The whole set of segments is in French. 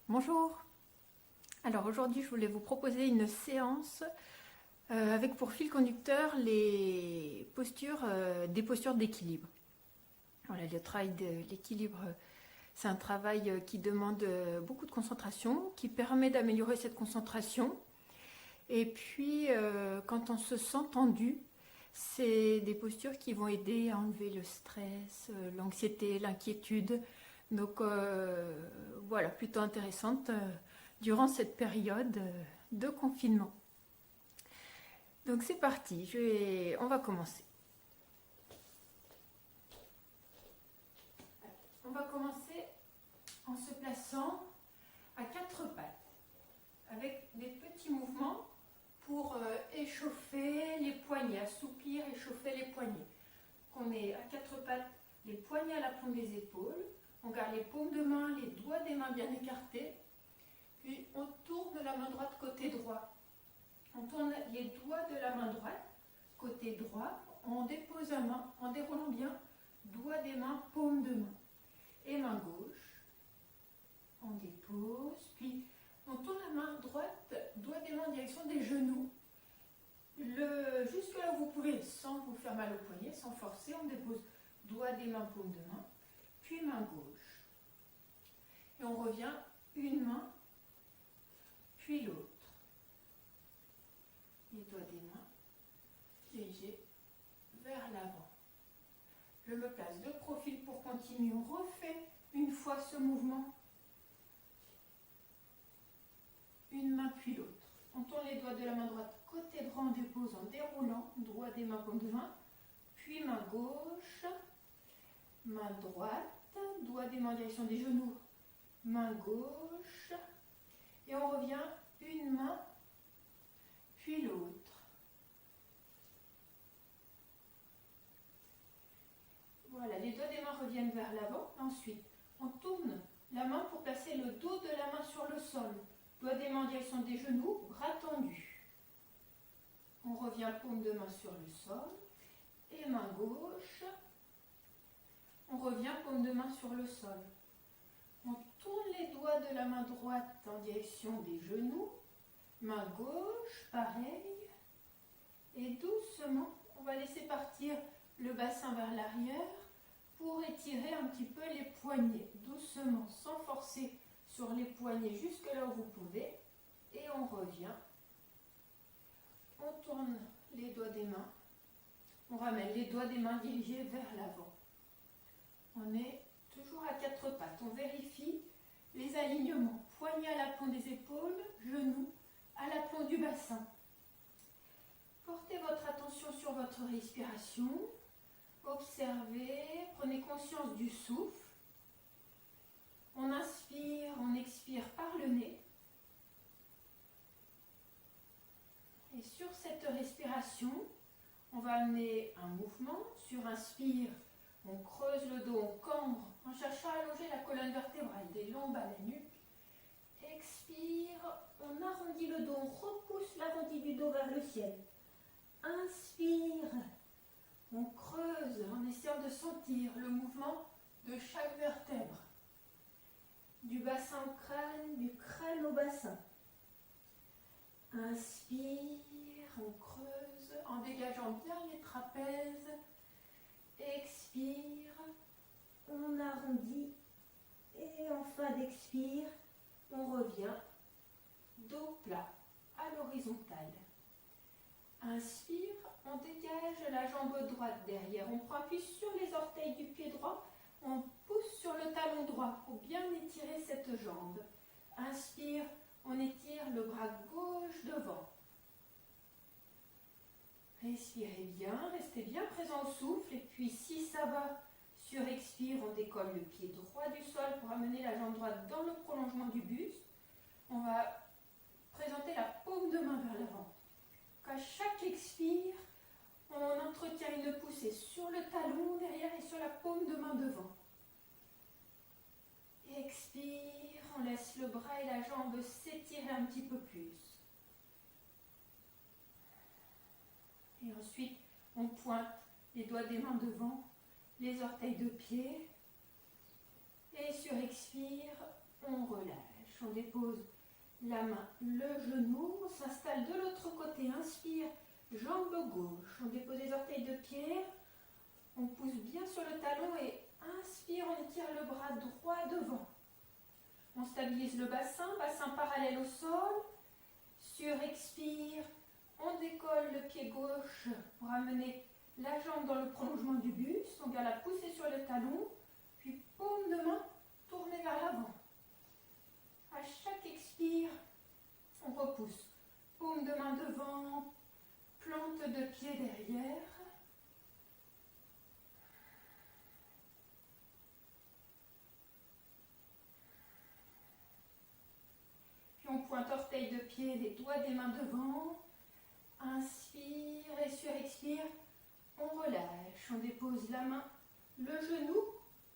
Bonjour. Alors aujourd'hui, je voulais vous proposer une séance avec pour fil conducteur les postures, des postures d'équilibre. Voilà, le travail de l'équilibre, c'est un travail qui demande beaucoup de concentration, qui permet d'améliorer cette concentration. Et puis, quand on se sent tendu, c'est des postures qui vont aider à enlever le stress, l'anxiété, l'inquiétude. Donc voilà, plutôt intéressante durant cette période de confinement. Donc c'est parti, on va commencer. On va commencer en se plaçant à quatre pattes, avec des petits mouvements pour échauffer les poignets, assouplir, échauffer les poignets. On est à quatre pattes, les poignets à l'aplomb des épaules, on garde les paumes de main, les doigts des mains bien écartés, puis on tourne la main droite côté droit. On tourne les doigts de la main droite côté droit, on dépose la main en déroulant bien, doigts des mains, paume de main. Et main gauche, on dépose, puis on tourne la main droite, doigts des mains en direction des genoux. Jusque là où vous pouvez, sans vous faire mal au poignet, sans forcer, on dépose doigts des mains, paume de main, puis main gauche. Et on revient une main, puis l'autre. Les doigts des mains dirigés vers l'avant. Je me place de profil pour continuer. On refait une fois ce mouvement. Une main puis l'autre. On tourne les doigts de la main droite côté droit en dépose en déroulant. Doigts des mains, paume de main. Puis main gauche. Main droite. Doigts des mains en direction des genoux. Main gauche. Et on revient une main puis l'autre. Voilà, les doigts des mains reviennent vers l'avant. Ensuite, on tourne la main pour placer le dos de la main sur le sol. Doigts des mains en direction des genoux, bras tendus. On revient paume de main sur le sol. Et main gauche. On revient paume de main sur le sol. On tourne les doigts de la main droite en direction des genoux. Main gauche, pareil. Et doucement, on va laisser partir le bassin vers l'arrière pour étirer un petit peu les poignets. Doucement, sans forcer sur les poignets jusque là où vous pouvez. Et on revient. On tourne les doigts des mains. On ramène les doigts des mains dirigés vers l'avant. On est toujours à quatre pattes. On vérifie les alignements. Poignets à l'aplomb des épaules, genoux à l'aplomb du bassin. Portez votre attention sur votre respiration. Observez, prenez conscience du souffle. On inspire, on expire par le nez. Et sur cette respiration, on va amener un mouvement. Sur inspire, on creuse le dos, on cambre en cherchant à allonger la colonne vertébrale des lombes à la nuque. Expire, on arrondit le dos, on repousse l'arrondi du dos vers le ciel. Inspire, on creuse en essayant de sentir le mouvement de chaque vertèbre. Du bassin au crâne, du crâne au bassin. Inspire, on creuse en dégageant bien les trapèzes. Expire, on arrondit et en fin d'expire, on revient dos plat à l'horizontale. Inspire, on dégage la jambe droite derrière. On prend appui sur les orteils du pied droit. On pousse sur le talon droit pour bien étirer cette jambe. Inspire, on étire le bras gauche devant. Respirez bien, restez bien présent au souffle. Et puis si ça va, sur expire, on décolle le pied droit du sol pour amener la jambe droite dans le prolongement du buste. On va présenter la paume de main vers l'avant. À chaque expire, on entretient une poussée sur le talon derrière et sur la paume de main devant. Expire, on laisse le bras et la jambe s'étirer un petit peu plus. Et ensuite, on pointe les doigts des mains devant, les orteils de pied. Et sur expire, on relâche. on dépose la main, le genou, on s'installe de l'autre côté, inspire, jambe gauche, on dépose les orteils de pied, on pousse bien sur le talon et inspire, on étire le bras droit devant. On stabilise le bassin, bassin parallèle au sol, sur expire, on décolle le pied gauche pour amener la jambe dans le prolongement du buste, on vient la pousser sur le talon, puis paume de main tournée vers l'avant. À chaque expire, on repousse. Paume de main devant, plante de pied derrière. Puis on pointe orteil de pied, les doigts des mains devant. Inspire et sur expire, on relâche. On dépose la main, le genou.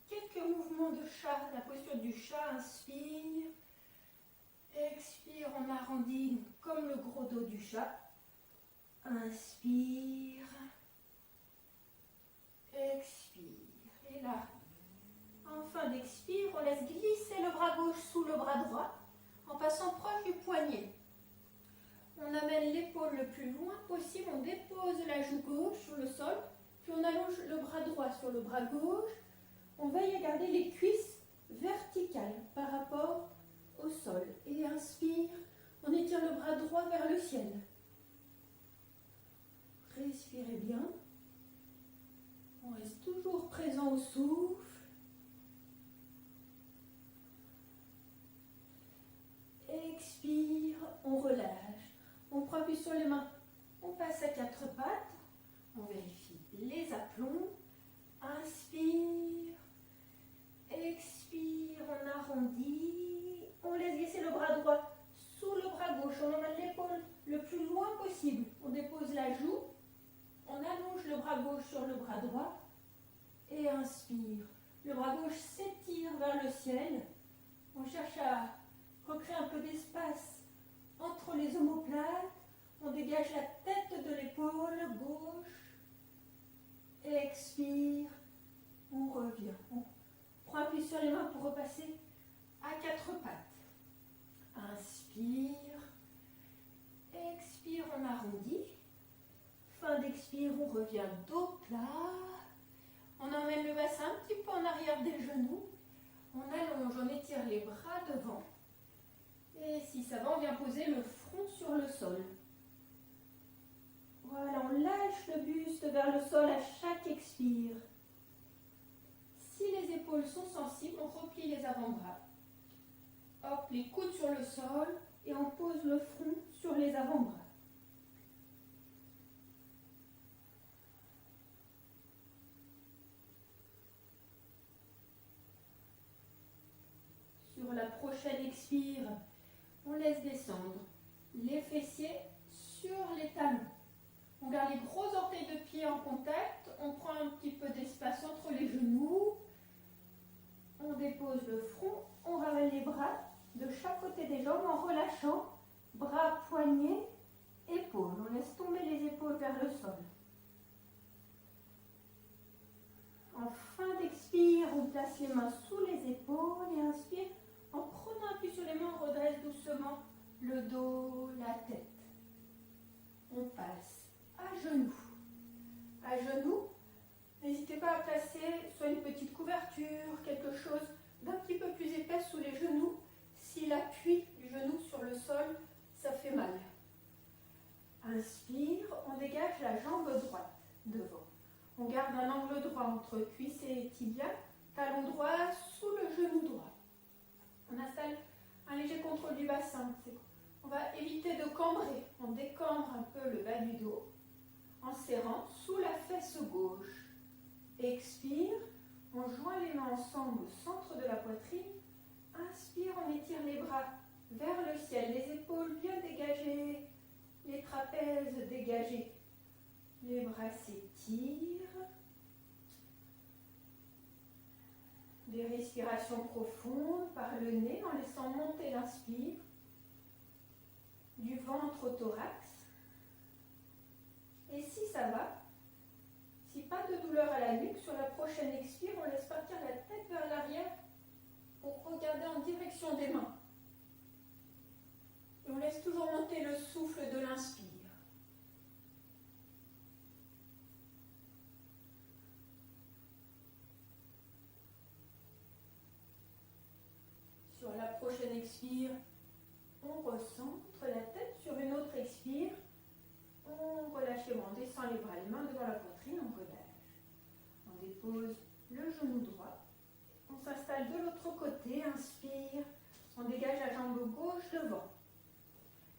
Quelques mouvements de chat, la posture du chat, inspire. Expire, on arrondit comme le gros dos du chat. Inspire. Expire. Et là, en fin d'expire, on laisse glisser le bras gauche sous le bras droit en passant proche du poignet. On amène l'épaule le plus loin possible, on dépose la joue gauche sur le sol, puis on allonge le bras droit sur le bras gauche. On veille à garder les cuisses verticales par rapport au sol. Et inspire, on étire le bras droit vers le ciel. Respirez bien. On reste toujours présent au souffle. Expire, on relâche. On prend appui sur les mains. On passe à quatre pattes. On vérifie les aplombs. Inspire. Expire, on arrondit. On laisse glisser le bras droit sous le bras gauche. On emmène l'épaule le plus loin possible. On dépose la joue. On allonge le bras gauche sur le bras droit. Et inspire. Le bras gauche s'étire vers le ciel. On cherche à recréer un peu d'espace entre les omoplates. On dégage la tête de l'épaule gauche. Expire. On revient. On prend appui sur les mains pour repasser à quatre pattes. Inspire. Expire, on arrondit. Fin d'expire, on revient dos plat. On emmène le bassin un petit peu en arrière des genoux. On allonge, on étire les bras devant. Et si ça va, on vient poser le front sur le sol. Voilà, on lâche le buste vers le sol à chaque expire. Si les épaules sont sensibles, on replie les avant-bras. Hop, les coudes sur le sol et on pose le front sur les avant-bras. Sur la prochaine expire, on laisse descendre les fessiers sur les talons. On garde les gros orteils de pied en contact. On prend un petit peu d'espace entre les genoux. On dépose le front. On ramène les bras de chaque côté des jambes en relâchant. Bras, poignets, épaules. On laisse tomber les épaules vers le sol. En fin d'expire, on place les mains sous les épaules et inspire. En prenant appui sur les mains, on redresse doucement le dos, la tête. On passe à genoux. À genoux, n'hésitez pas à placer soit une petite couverture, quelque chose d'un petit peu plus épais sous les genoux. Si l'appui du genou sur le sol, ça fait mal. Inspire, on dégage la jambe droite devant. On garde un angle droit entre cuisse et tibia, talon droit sous le genou droit. On installe un léger contrôle du bassin. On va éviter de cambrer. On décambre un peu le bas du dos en serrant sous la fesse gauche. Expire, on joint les mains ensemble au centre de la poitrine. Inspire, on étire les bras vers le ciel, les épaules bien dégagées, les trapèzes dégagés. Les bras s'étirent. Des respirations profondes par le nez en laissant monter l'inspire. Du ventre au thorax. Et si ça va, si pas de douleur à la nuque, sur la prochaine expire, on laisse partir la tête vers l'arrière pour regarder en direction des mains. prochaine expire, on recentre la tête. Sur une autre expire, on relâche les bras, on descend les bras, les mains devant la poitrine, on relâche. On dépose le genou droit. On s'installe de l'autre côté, inspire. On dégage la jambe gauche devant.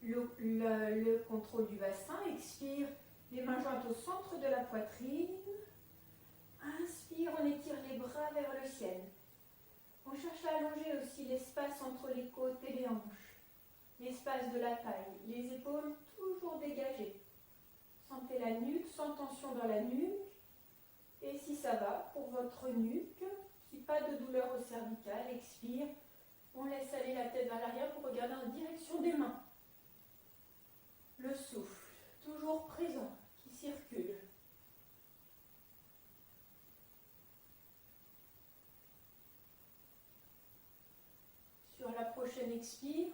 Le contrôle du bassin, expire. Les mains jointes au centre de la poitrine. Inspire, on étire les bras vers le ciel. On cherche à allonger aussi l'espace entre les côtes et les hanches. L'espace de la taille, les épaules toujours dégagées. Sentez la nuque, sans tension dans la nuque. Et si ça va, pour votre nuque, si pas de douleur au cervical, expire. On laisse aller la tête vers l'arrière pour regarder en direction des mains. Le souffle, toujours présent, qui circule. Sur la prochaine expire,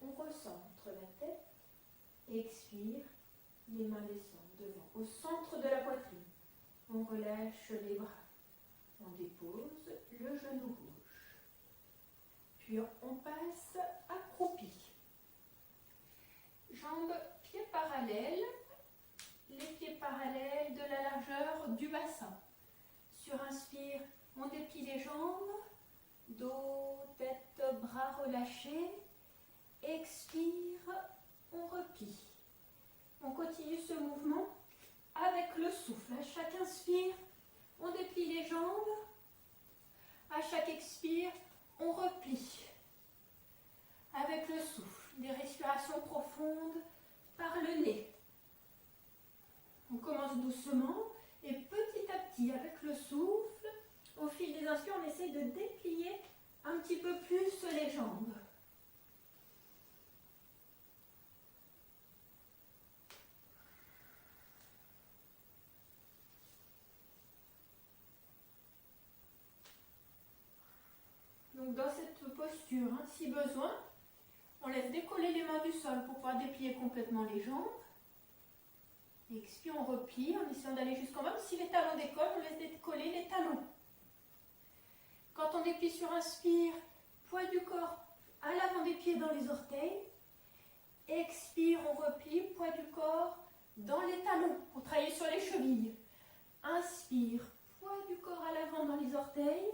on recentre la tête. Expire, les mains descendent devant, au centre de la poitrine. On relâche les bras. On dépose le genou gauche. Puis on passe accroupi. Jambes, pieds parallèles. Les pieds parallèles de la largeur du bassin. Sur inspire, on déplie les jambes. Dos, tête, bras relâchés. Expire, on replie. On continue ce mouvement avec le souffle. À chaque inspire, on déplie les jambes. À chaque expire, on replie. Avec le souffle, des respirations profondes par le nez. On commence doucement et petit à petit, avec le souffle, au fil des inspires, on essaye de déplier un petit peu plus les jambes. Donc dans cette posture, si besoin, on laisse décoller les mains du sol pour pouvoir déplier complètement les jambes. Expire, on replie en essayant d'aller jusqu'en bas. Si les talons décollent, on laisse décoller les talons. Quand on déplie sur inspire, poids du corps à l'avant des pieds dans les orteils. Expire, on replie, poids du corps dans les talons pour travailler sur les chevilles. Inspire, poids du corps à l'avant dans les orteils.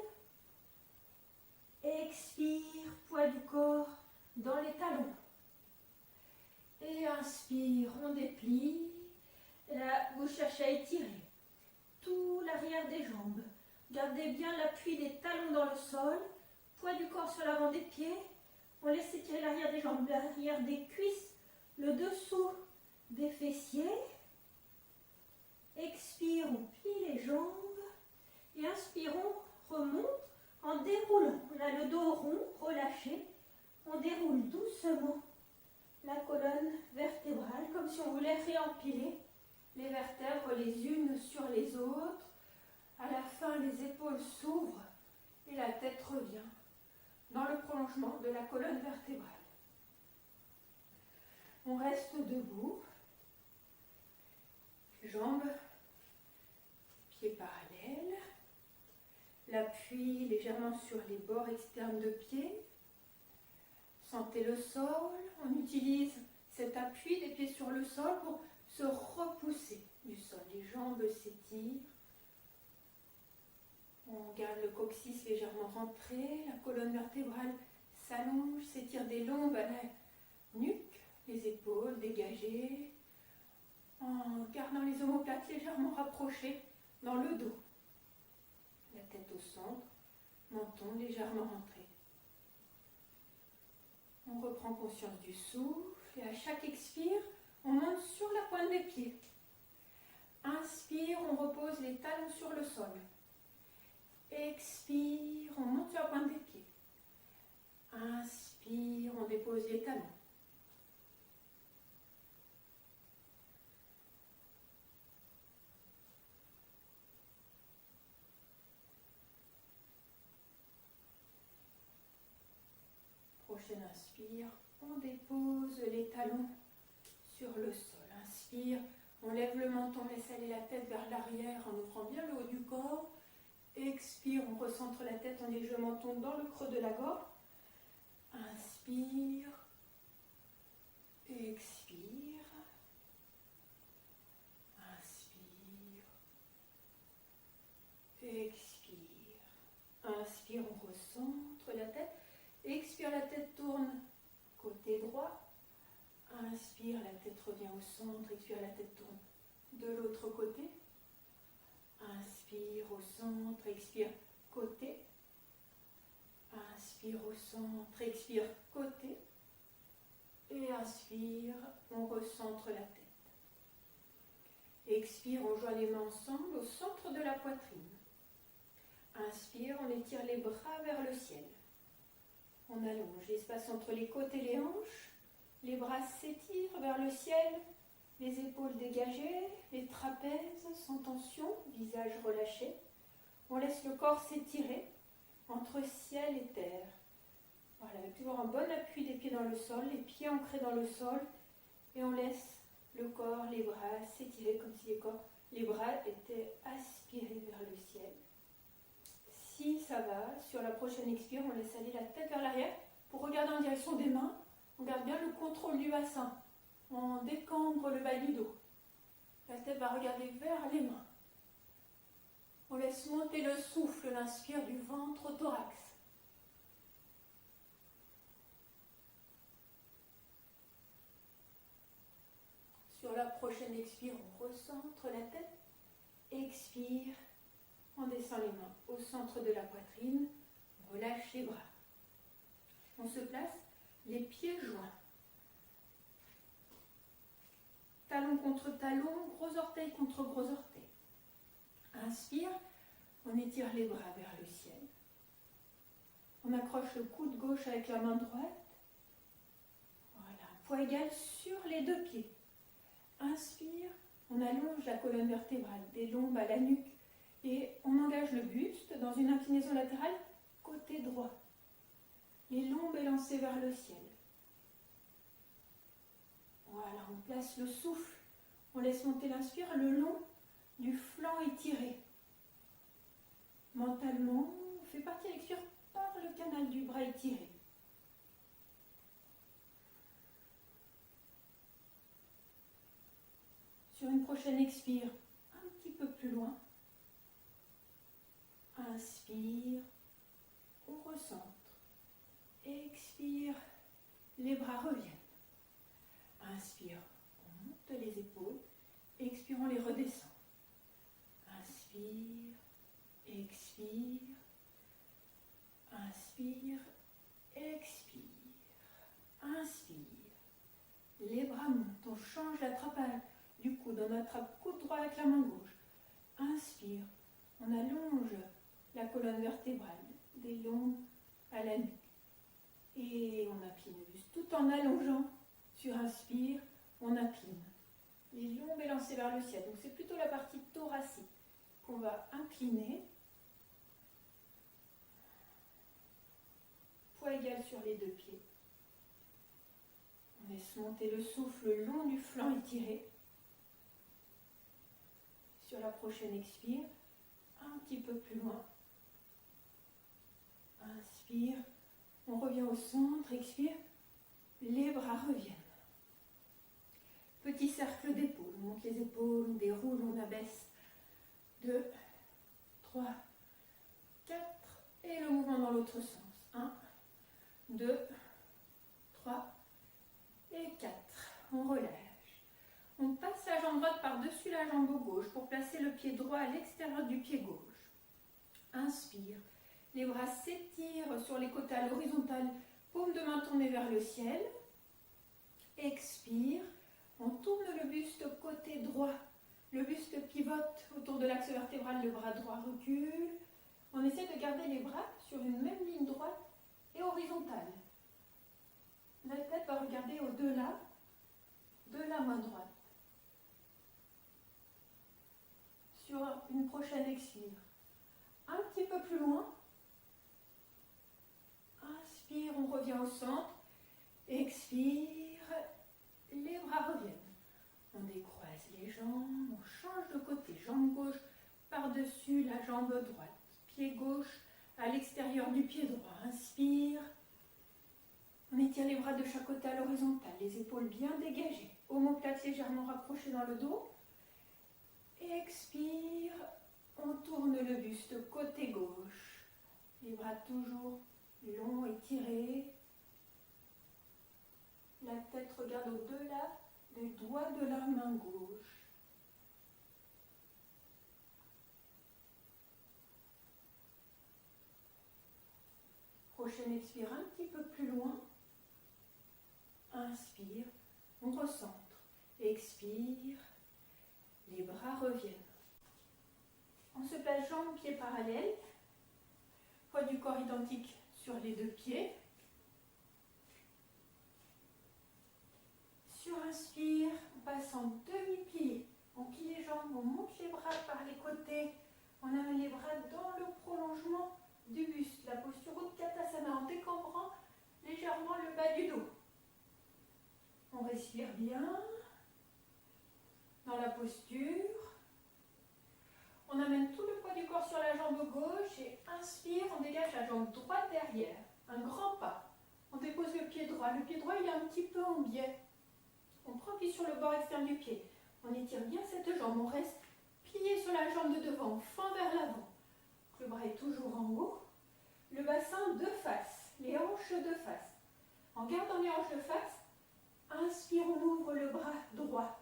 Expire, poids du corps dans les talons. Et inspire, on déplie. Là, vous cherchez à étirer tout l'arrière des jambes. Gardez bien l'appui des talons dans le sol. Poids du corps sur l'avant des pieds. On laisse étirer l'arrière des jambes, l'arrière des cuisses, le dessous des fessiers. Expire, on plie les jambes. Et inspire, on remonte en déroulant. On a le dos rond, relâché. On déroule doucement la colonne vertébrale, comme si on voulait réempiler les vertèbres les unes sur les autres. À la fin, les épaules s'ouvrent et la tête revient dans le prolongement de la colonne vertébrale. On reste debout, jambes, pieds parallèles, l'appui légèrement sur les bords externes de pied. Sentez le sol, on utilise cet appui des pieds sur le sol pour se repousser du sol. Les jambes s'étirent. On garde le coccyx légèrement rentré, la colonne vertébrale s'allonge, s'étire des lombes à la nuque, les épaules dégagées, en gardant les omoplates légèrement rapprochés dans le dos. La tête au centre, menton légèrement rentré. On reprend conscience du souffle et à chaque expire, on monte sur la pointe des pieds. Inspire, on repose les talons sur le sol. Expire, on monte sur la pointe des pieds. Inspire, on dépose les talons. Prochaine inspire, on dépose les talons sur le sol. Inspire, on lève le menton, laisse aller la tête vers l'arrière en ouvrant bien le haut du corps. Expire, on recentre la tête, on dirige le menton dans le creux de la gorge. Expire, la tête tourne côté droit. Inspire, la tête revient au centre. Expire, la tête tourne de l'autre côté. Inspire au centre, expire côté. Inspire au centre, expire côté. Et inspire, on recentre la tête. Expire, on joint les mains ensemble au centre de la poitrine. Inspire, on étire les bras vers le ciel. On allonge l'espace entre les côtes et les hanches. Les bras s'étirent vers le ciel. Les épaules dégagées, les trapèzes sans tension, visage relâché. On laisse le corps s'étirer entre ciel et terre. Voilà, avec toujours un bon appui des pieds dans le sol, les pieds ancrés dans le sol. Et on laisse le corps, les bras s'étirer comme si les bras étaient aspirés vers le ciel. Si ça va, sur la prochaine expire, on laisse aller la tête vers l'arrière pour regarder en direction des mains. On garde bien le contrôle du bassin. On décambre le bas du dos. La tête va regarder vers les mains. On laisse monter le souffle, l'inspire du ventre au thorax. Sur la prochaine expire, on recentre la tête. Expire, on descend les mains au centre de la poitrine. On relâche les bras. On se place, les pieds joints. Talon contre talon, gros orteil contre gros orteil. Inspire, on étire les bras vers le ciel. On accroche le coude gauche avec la main droite. Voilà, poids égal sur les deux pieds. Inspire, on allonge la colonne vertébrale des lombes à la nuque et on engage le buste dans une inclinaison latérale côté droit. Les lombes élancées vers le ciel. Voilà, on place le souffle, on laisse monter l'inspire le long du flanc étiré. Mentalement, on fait partir l'expire par le canal du bras étiré. Sur une prochaine expire, un petit peu plus loin. Inspire, on recentre. Expire, les bras reviennent. Inspire, on monte les épaules. Expire, on les redescend. Inspire, expire. Inspire, expire. Inspire. Les bras montent, on change l'attrapage du coude. On attrape coude droit avec la main gauche. Inspire, on allonge la colonne vertébrale des lombes à la nuque. Et on incline le buste tout en allongeant. Sur inspire, on incline. Les lombes élancées vers le ciel. Donc c'est plutôt la partie thoracique qu'on va incliner. Poids égal sur les deux pieds. On laisse monter le souffle le long du flanc étiré. Sur la prochaine expire, un petit peu plus loin. Inspire, on revient au centre, expire, les bras reviennent. Petit cercle d'épaules, on monte les épaules, on déroule, on abaisse. 2, 3, 4, et le mouvement dans l'autre sens. 1, 2, 3 et 4. On relâche. On passe la jambe droite par-dessus la jambe gauche pour placer le pied droit à l'extérieur du pied gauche. Inspire. Les bras s'étirent sur les côtés à l'horizontale, paume de main tournée vers le ciel. Expire. On tourne le buste côté droit. Le buste pivote autour de l'axe vertébral, le bras droit recule. On essaie de garder les bras sur une même ligne droite et horizontale. La tête va regarder au-delà de la main droite. Sur une prochaine expire, un petit peu plus loin. Inspire, on revient au centre. Expire, les bras reviennent. On décroise les jambes, on change de côté. Jambe gauche par-dessus la jambe droite. Pied gauche à l'extérieur du pied droit. Inspire. On étire les bras de chaque côté à l'horizontale, les épaules bien dégagées. Omoplate légèrement rapprochée dans le dos. Expire, on tourne le buste côté gauche. Les bras toujours long, étiré. La tête regarde au-delà des doigts de la main gauche. Prochaine expire un petit peu plus loin. Inspire, on recentre. Expire, les bras reviennent. On se place jambes, pieds parallèles. Poids du corps identique sur les deux pieds. Sur inspire, on passe en demi-plié. On plie les jambes, on monte les bras par les côtés. On amène les bras dans le prolongement du buste. La posture Utkatasana en décambrant légèrement le bas du dos. On respire bien dans la posture. On amène tout le poids du corps sur la jambe gauche et inspire, on dégage la jambe droite derrière. Un grand pas. On dépose le pied droit. Le pied droit il est un petit peu en biais. On prend pied sur le bord externe du pied. On étire bien cette jambe. On reste plié sur la jambe de devant. On fend vers l'avant. Le bras est toujours en haut. Le bassin de face. Les hanches de face. En gardant les hanches de face, inspire, on ouvre le bras droit.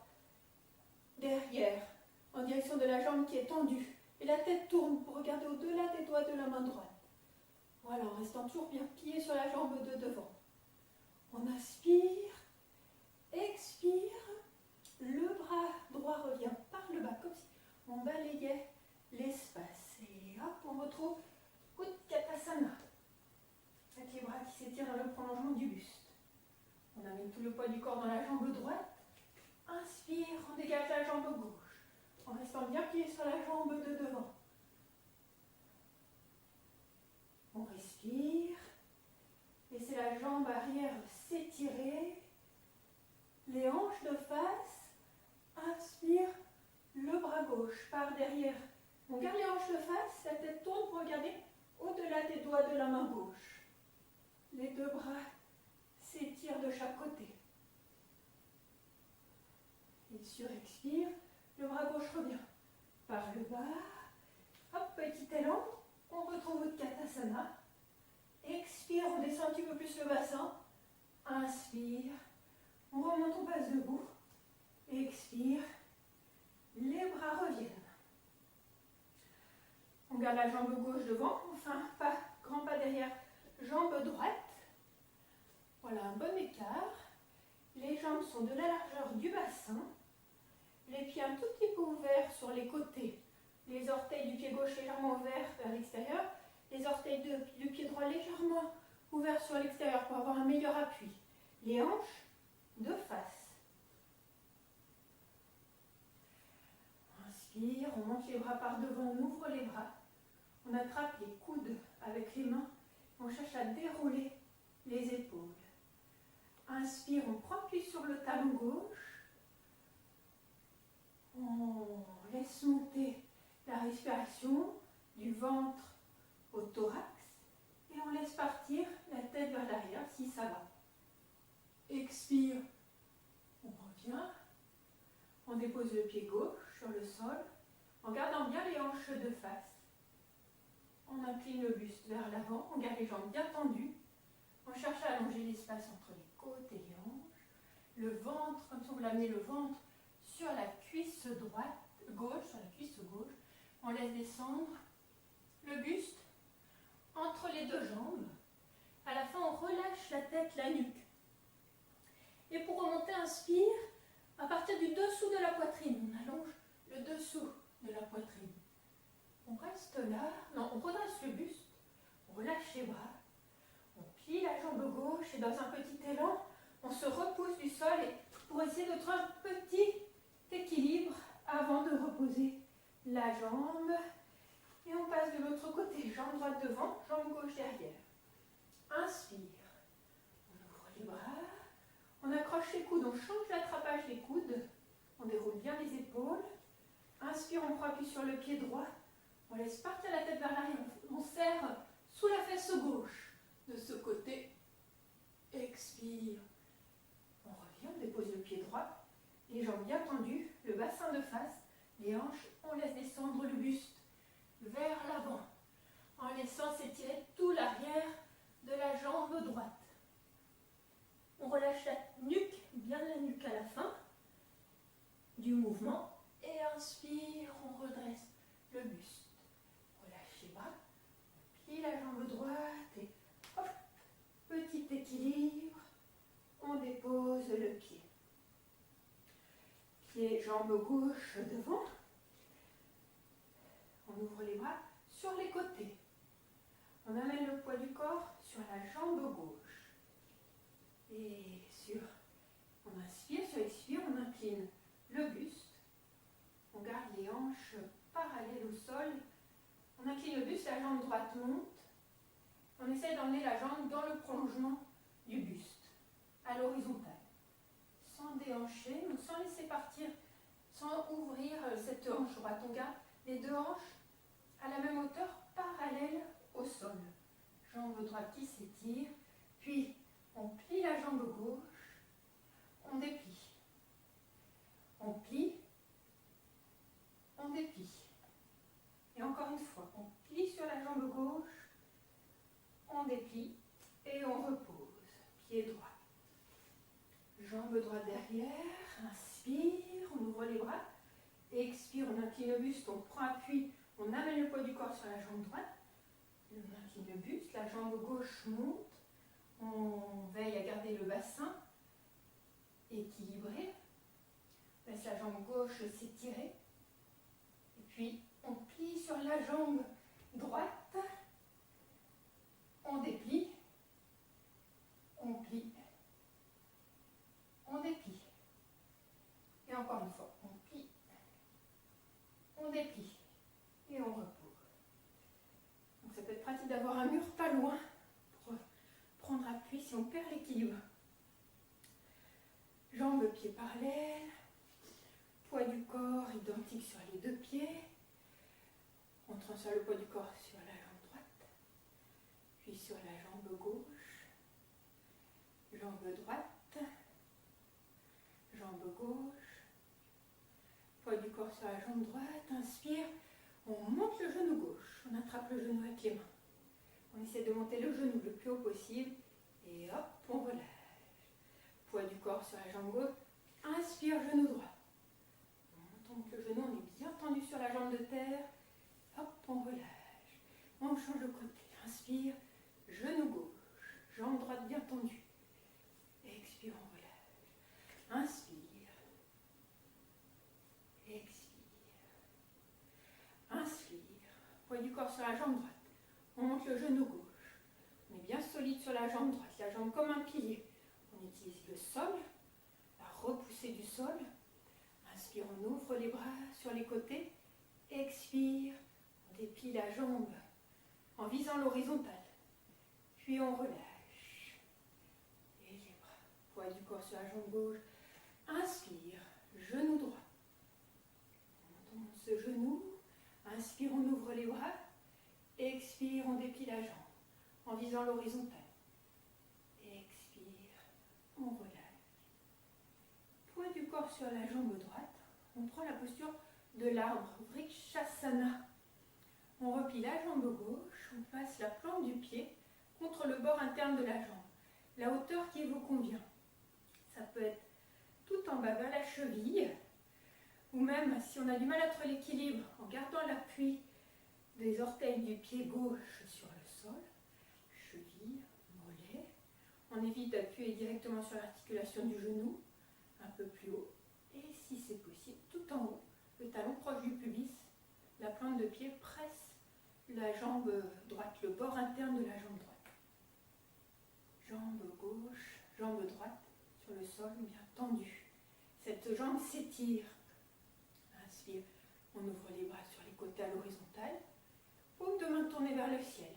Derrière. En direction de la jambe qui est tendue. Et la tête tourne pour regarder au-delà des doigts de la main droite. Voilà, en restant toujours bien plié sur la jambe de devant. On inspire, expire, le bras droit revient par le bas, comme si on balayait l'espace. Et hop, on retrouve Utkatasana. Avec les bras qui s'étirent dans le prolongement du buste. On amène tout le poids du corps dans la jambe droite. Inspire, on dégage la jambe gauche. En restant bien plié sur la jambe de devant. On respire. Laissez la jambe arrière s'étirer. Les hanches de face. Inspire. Le bras gauche par derrière. On garde les hanches de face. La tête tourne pour regarder au-delà des doigts de la main gauche. Les deux bras s'étirent de chaque côté. Et surexpire. Le bras gauche revient par le bas. Hop, petit élan. On retrouve Utkatasana. Expire, on descend un petit peu plus le bassin. Inspire. On remonte, on passe debout. Expire. Les bras reviennent. On garde la jambe gauche devant. On fait un pas, grand pas derrière. Jambe droite. Voilà, un bon écart. Les jambes sont de la largeur du bassin. Les pieds un tout petit peu ouverts sur les côtés. Les orteils du pied gauche légèrement ouverts vers l'extérieur. Les orteils du pied droit légèrement ouverts sur l'extérieur pour avoir un meilleur appui. Les hanches de face. Inspire, on monte les bras par devant, on ouvre les bras. On attrape les coudes avec les mains. On cherche à dérouler les épaules. Inspire, on prend appui sur le talon gauche. On laisse monter la respiration du ventre au thorax et on laisse partir la tête vers l'arrière si ça va. Expire, on revient, on dépose le pied gauche sur le sol en gardant bien les hanches de face. On incline le buste vers l'avant, on garde les jambes bien tendues, on cherche à allonger l'espace entre les côtes et les hanches. Le ventre, comme si on voulait amener le ventre sur la cuisse gauche, sur la cuisse gauche, on laisse descendre le buste entre les deux jambes. À la fin, on relâche la tête, la nuque. Et pour remonter, inspire, à partir du dessous de la poitrine, on allonge le dessous de la poitrine. On reste là, non, on redresse le buste, on relâche les bras, on plie la jambe gauche et dans un petit élan, on se repousse du sol et pour essayer de trouver un petit équilibre avant de reposer la jambe. Et on passe de l'autre côté, jambe droite devant, jambe gauche derrière. Inspire, on ouvre les bras, on accroche les coudes, on change l'attrapage des coudes, on déroule bien les épaules. Inspire, on prend appui sur le pied droit, on laisse partir la tête vers l'arrière, on serre sous la fesse gauche de ce côté. Expire, on revient, on dépose le pied droit, les jambes bien tendues, le bassin de face, les hanches, on laisse descendre le buste vers l'avant, en laissant s'étirer tout l'arrière de la jambe droite. On relâche la nuque, bien la nuque à la fin du mouvement. Et inspire, on redresse le buste. Relâche les bras, plie la jambe droite et hop, petit équilibre. On dépose le pied. Pied, jambe gauche devant. On ouvre les bras sur les côtés. On amène le poids du corps sur la jambe gauche. Et on inspire, sur expire, on incline le buste. On garde les hanches parallèles au sol. On incline le buste, la jambe droite monte. On essaie d'emmener la jambe dans le prolongement du buste, à l'horizontale. Sans déhancher, ou sans laisser partir, sans ouvrir cette hanche droite. On garde les deux hanches à la même hauteur, parallèles au sol. Jambe droite qui s'étire, puis on plie la jambe gauche, on déplie. On plie, on déplie. Et encore une fois, on plie sur la jambe gauche, on déplie et on repose. Pied droit. Jambe droite derrière, inspire, on ouvre les bras, expire, on incline le buste, on prend appui, on amène le poids du corps sur la jambe droite, on incline le buste, la jambe gauche monte, on veille à garder le bassin équilibré, laisse la jambe gauche s'étirer, et puis on plie sur la jambe droite, on déplie, on plie, on déplie. Et encore une fois, on plie, on déplie et on repose. Donc ça peut être pratique d'avoir un mur pas loin pour prendre appui si on perd l'équilibre. Jambes, pieds parallèles, poids du corps identique sur les deux pieds. On transfère le poids du corps sur la jambe droite, puis sur la jambe gauche, jambe droite, jambe gauche, poids du corps sur la jambe droite, inspire, on monte le genou gauche, on attrape le genou avec les mains. On essaie de monter le genou le plus haut possible et hop, on relâche. Poids du corps sur la jambe gauche, inspire, genou droit. On monte le genou, on est bien tendu sur la jambe de terre, hop, on relâche. On change de côté, inspire, genou gauche, jambe droite bien tendue. Expire, on relâche. Inspire. Expire. Inspire. Poids du corps sur la jambe droite. On monte le genou gauche. On est bien solide sur la jambe droite. La jambe comme un pilier. On utilise le sol, la repoussée du sol. Inspire, on ouvre les bras sur les côtés. Expire. On déplie la jambe en visant l'horizontale. Puis on relâche. Et les bras. Poids du corps sur la jambe gauche. Inspire. Genou droit. On monte ce genou. Inspire, on ouvre les bras. Expire, on déplie la jambe en visant l'horizontale. Expire, on relâche. Poids du corps sur la jambe droite. On prend la posture de l'arbre, Vrikshasana. On replie la jambe gauche, on passe la plante du pied contre le bord interne de la jambe. La hauteur qui vous convient. Ça peut être tout en bas vers la cheville, ou même si on a du mal à trouver l'équilibre, en gardant l'appui des orteils du pied gauche sur le sol, cheville, mollet. On évite d'appuyer directement sur l'articulation du genou, un peu plus haut. Et si c'est possible, tout en haut, le talon proche du pubis, la plante de pied presse la jambe droite, le bord interne de la jambe droite. Jambe gauche, jambe droite sur le sol, bien tendue. Cette jambe s'étire. Inspire, on ouvre les bras sur les côtés à l'horizontale. Paume de main tournée vers le ciel.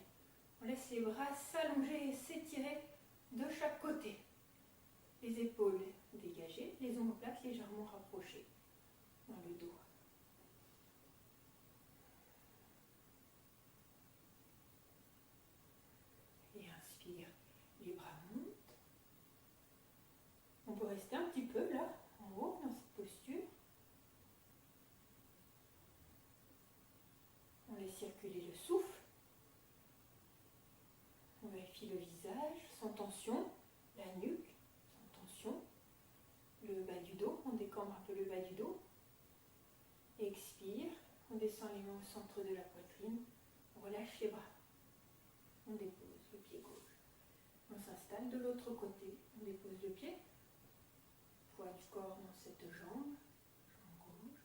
On laisse les bras s'allonger et s'étirer de chaque côté. Les épaules dégagées, les omoplates légèrement rapprochées dans le dos. Et inspire, les bras montent. On peut rester un petit peu là, en haut, dans cette posture. On laisse circuler le souffle. On vérifie puis le visage sans tension, la nuque sans tension, le bas du dos, on décambre un peu le bas du dos. Expire, on descend les mains au centre de la poitrine, on relâche les bras. On dépose le pied gauche. On s'installe de l'autre côté, on dépose le pied, poids du corps dans cette jambe, jambe gauche.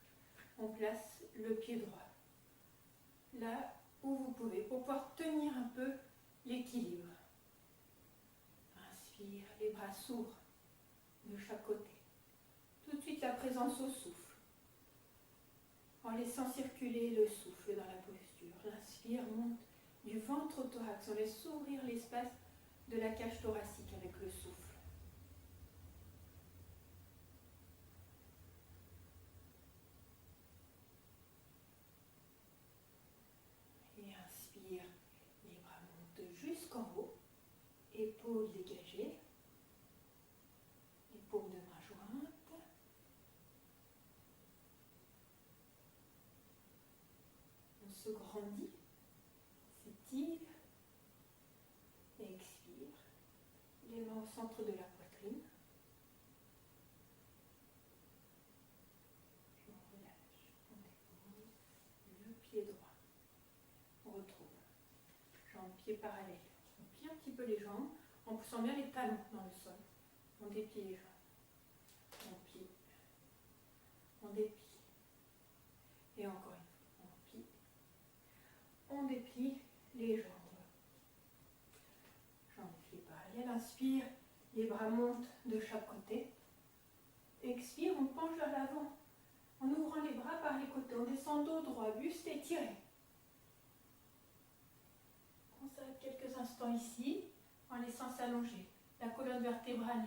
On place le pied droit là où vous pouvez pour pouvoir tenir un peu l'équilibre. Inspire, les bras s'ouvrent de chaque côté. Tout de suite la présence au souffle, en laissant circuler le souffle dans la posture. L'inspire monte du ventre au thorax, on laisse s'ouvrir l'espace de la cage thoracique avec le souffle. Et inspire, les bras montent jusqu'en haut, épaules dégagées, les paumes de main jointes. On se grandit, s'étire, et expire, les mains au centre de la poitrine. Puis on relâche, on dépose le pied droit. On retrouve jambes, pieds parallèles. On plie un petit peu les jambes en poussant bien les talons dans le sol. On déplie les jambes. On plie. On déplie. Et encore une fois, on plie. On déplie les jambes. Jambes, pieds parallèles. Inspire, les bras montent de chaque côté. Expire, on penche vers l'avant en ouvrant les bras par les côtés. On descend dos droit, buste étiré. On s'arrête quelques instants ici en laissant s'allonger la colonne vertébrale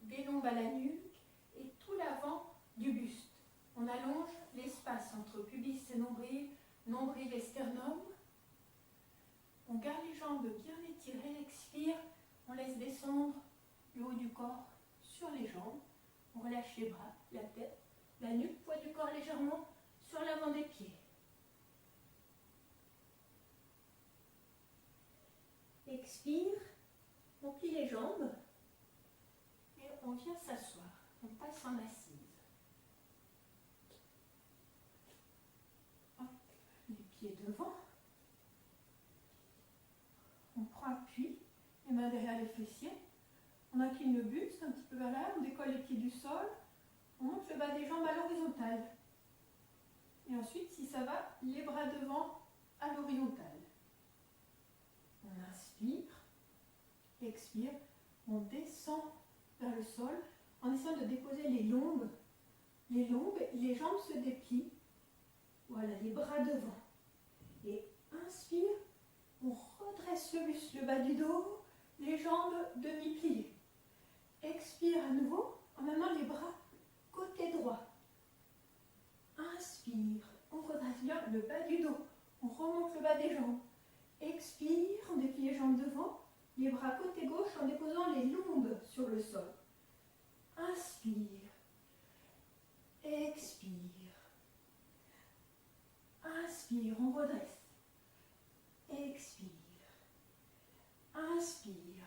des lombes à la nuque et tout l'avant du buste. On allonge l'espace entre pubis et nombril, nombril et sternum. On garde les jambes bien étirées, expire, on laisse descendre le haut du corps sur les jambes. On relâche les bras, la tête, la nuque, poids du corps légèrement sur l'avant des pieds. Expire, on plie les jambes et on vient s'asseoir. On passe en assise. Hop, les pieds devant. On prend appui, les mains derrière les fessiers. On incline le buste un petit peu vers là, on décolle les pieds du sol. On monte le bas des jambes à l'horizontale. Et ensuite, si ça va, les bras devant à l'horizontale. On inspire, expire, on descend vers le sol en essayant de déposer les lombes. Les jambes se déplient. Voilà, les bras devant. Et inspire, on redresse le buste, le bas du dos, les jambes demi-pliées. Expire à nouveau en amenant les bras côté droit. Inspire, on redresse bien le bas du dos, on remonte le bas des jambes. Expire, on déplie les jambes devant, les bras côté gauche en déposant les lombes sur le sol. Inspire, expire, inspire, on redresse, expire, inspire,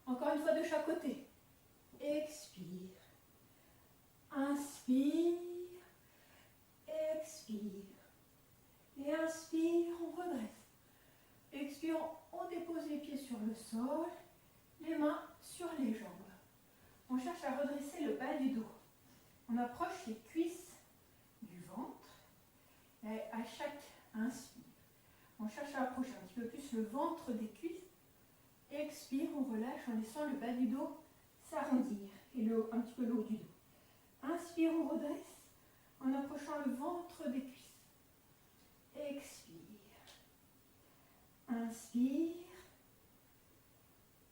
encore une fois de chaque côté, expire, inspire, expire, et inspire, on redresse. Expire, on dépose les pieds sur le sol, les mains sur les jambes. On cherche à redresser le bas du dos. On approche les cuisses du ventre. Et à chaque inspire, on cherche à approcher un petit peu plus le ventre des cuisses. Expire, on relâche en laissant le bas du dos s'arrondir et un petit peu le haut du dos. Inspire, on redresse en approchant le ventre des cuisses. Expire. Inspire,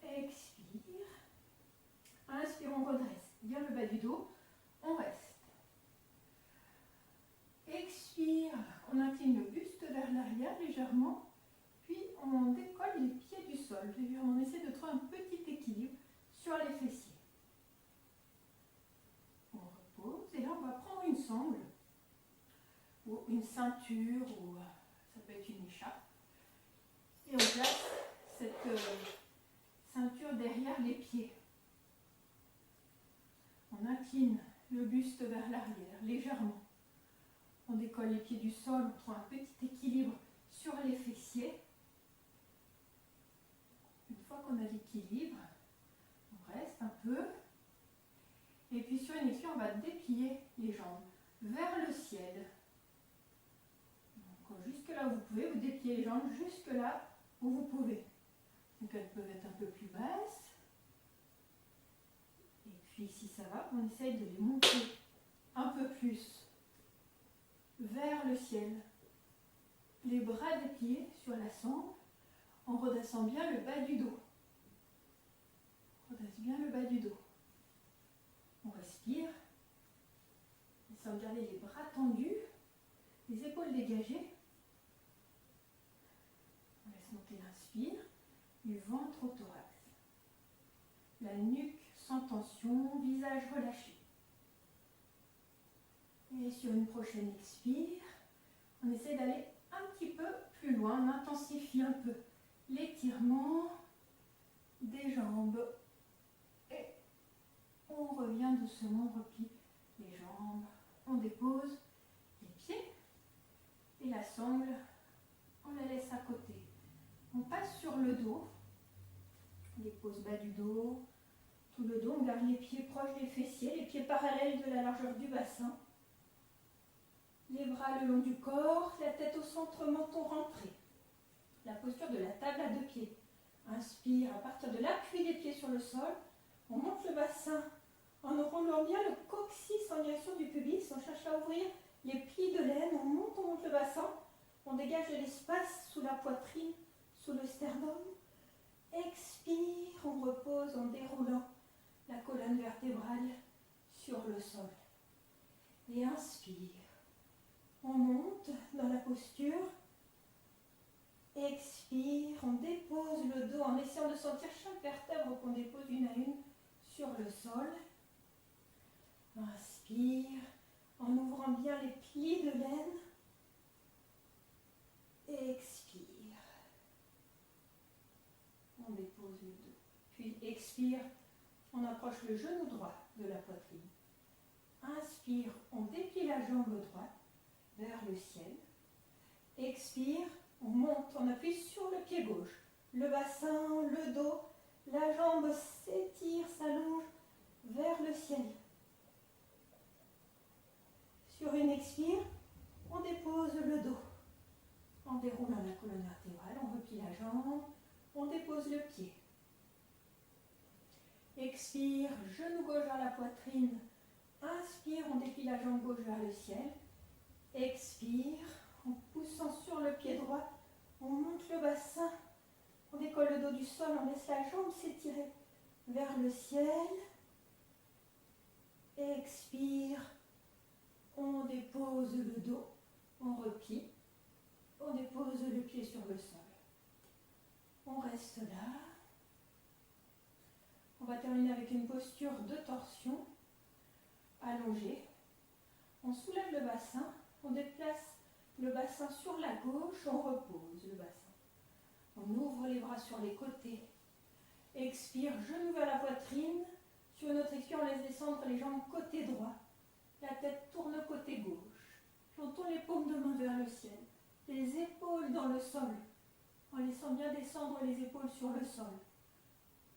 expire, inspire, on redresse bien le bas du dos, on reste. Expire, on incline le buste vers l'arrière légèrement, puis on décolle les pieds du sol. On essaie de trouver un petit équilibre sur les fessiers. On repose et là on va prendre une sangle, ou une ceinture, ou ça peut être une écharpe. Et on place ceinture derrière les pieds. On incline le buste vers l'arrière, légèrement. On décolle les pieds du sol, on trouve un petit équilibre sur les fessiers. Une fois qu'on a l'équilibre, on reste un peu. Et puis sur une expire, on va déplier les jambes vers le ciel. Donc jusque là où vous pouvez, vous dépliez les jambes jusque là où vous pouvez. Donc elles peuvent être un peu plus basses. Et puis si ça va, on essaye de les monter un peu plus vers le ciel. Les bras dépliés sur la sangle, en redressant bien le bas du dos. Redresse bien le bas du dos. On respire. Essayons de garder les bras tendus, les épaules dégagées. On laisse monter l'inspire, du ventre au thorax. La nuque sans tension, visage relâché. Et sur une prochaine expire, on essaie d'aller un petit peu plus loin, on intensifie un peu l'étirement des jambes. Et on revient doucement, on replie les jambes, on dépose les pieds et la sangle, on la laisse à côté. On passe sur le dos, on dépose bas du dos, tout le dos, on garde les pieds proches des fessiers, les pieds parallèles de la largeur du bassin. Les bras le long du corps, la tête au centre, menton rentré. La posture de la table à deux pieds. Inspire à partir de l'appui des pieds sur le sol. On monte le bassin en roulant bien le coccyx en direction du pubis. On cherche à ouvrir les plis de l'aine. On monte le bassin. On dégage de l'espace sous la poitrine, sous le sternum. Expire, on repose en déroulant la colonne vertébrale sur le sol. Et inspire. On monte dans la posture. Expire, on dépose le dos en essayant de sentir chaque vertèbre qu'on dépose une à une sur le sol. Inspire, en ouvrant bien les plis de l'aine. Expire. On dépose le dos. Puis expire, on approche le genou droit de la poitrine. Inspire, on déplie la jambe droite vers le ciel. Expire, on monte, on appuie sur le pied gauche. Le bassin, le dos, la jambe s'étire, s'allonge vers le ciel. Sur une expire, on dépose le dos. En déroulant la colonne vertébrale, on replie la jambe, on dépose le pied. Expire, genou gauche vers la poitrine. Inspire, on déplie la jambe gauche vers le ciel. Expire, en poussant sur le pied droit, on monte le bassin, on décolle le dos du sol, on laisse la jambe s'étirer vers le ciel. Expire, on dépose le dos, on replie, on dépose le pied sur le sol. On reste là. On va terminer avec une posture de torsion allongée. On soulève le bassin, on déplace le bassin sur la gauche, on repose le bassin. On ouvre les bras sur les côtés. Expire, genou vers la poitrine. Sur une autre expire, on laisse descendre les jambes côté droit. La tête tourne côté gauche. Puis on tourne les paumes de main vers le ciel. Les épaules dans le sol. En laissant bien descendre les épaules sur le sol.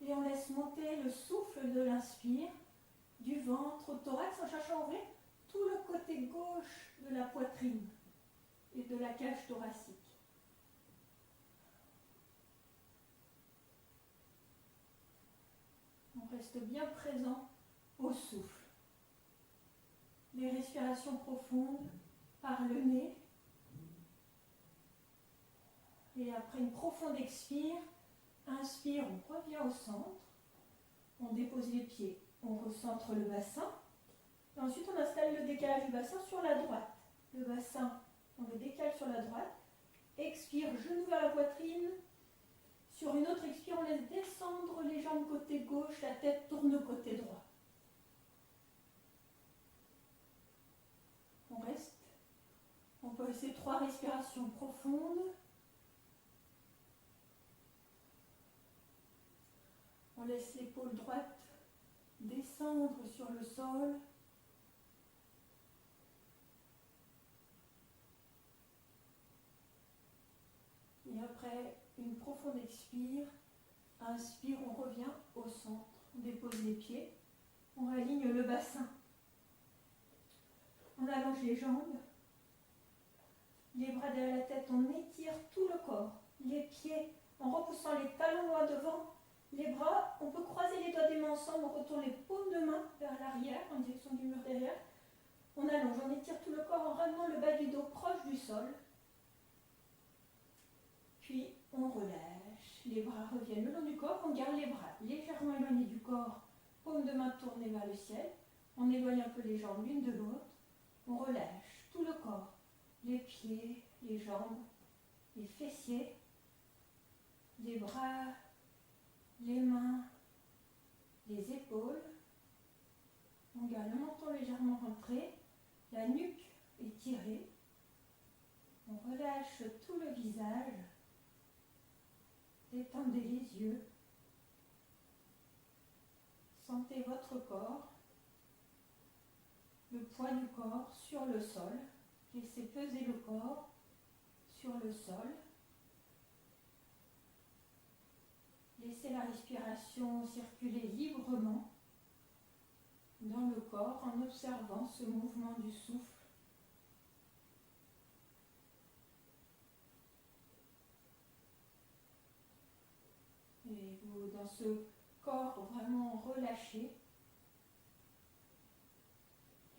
Et on laisse monter le souffle de l'inspire du ventre au thorax en cherchant à ouvrir tout le côté gauche de la poitrine et de la cage thoracique. On reste bien présent au souffle. Les respirations profondes par le nez. Et après une profonde expire, inspire, on revient au centre. On dépose les pieds, on recentre le bassin. Et ensuite, on installe le décalage du bassin sur la droite. Le bassin, on le décale sur la droite. Expire, genou vers la poitrine. Sur une autre expire, on laisse descendre les jambes côté gauche, la tête tourne côté droit. On reste. On peut laisser 3 respirations profondes. On laisse l'épaule droite descendre sur le sol. Et après une profonde expire, inspire, on revient au centre. On dépose les pieds, on aligne le bassin. On allonge les jambes, les bras derrière la tête, on étire tout le corps. Les pieds en repoussant les talons loin devant. Les bras, on peut croiser les doigts des mains ensemble, on retourne les paumes de main vers l'arrière, en direction du mur derrière. On allonge, on étire tout le corps en ramenant le bas du dos proche du sol. Puis on relâche, les bras reviennent le long du corps, on garde les bras légèrement éloignés du corps, paume de main tournée vers le ciel. On éloigne un peu les jambes l'une de l'autre. On relâche tout le corps, les pieds, les jambes, les fessiers, les bras, les mains, les épaules. On garde le menton légèrement rentré, la nuque étirée. On relâche tout le visage. Détendez les yeux. Sentez votre corps, le poids du corps sur le sol. Laissez peser le corps sur le sol. Laissez la respiration circuler librement dans le corps en observant ce mouvement du souffle. Et vous, dans ce corps vraiment relâché,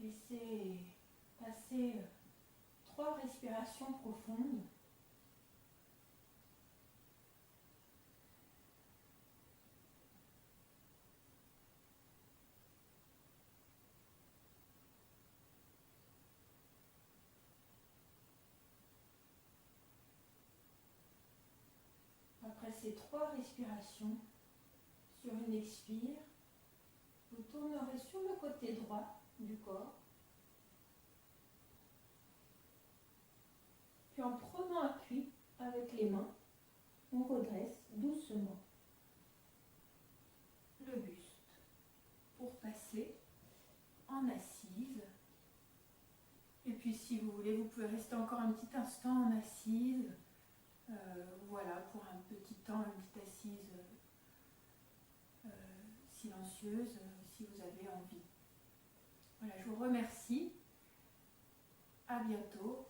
laissez passer 3 respirations profondes. Après ces 3 respirations, sur une expire, vous tournerez sur le côté droit du corps. Puis en prenant appui avec les mains, on redresse doucement le buste pour passer en assise. Et puis si vous voulez, vous pouvez rester encore un petit instant en assise. Voilà, pour un petit temps, une petite assise silencieuse, si vous avez envie. Voilà, je vous remercie. À bientôt.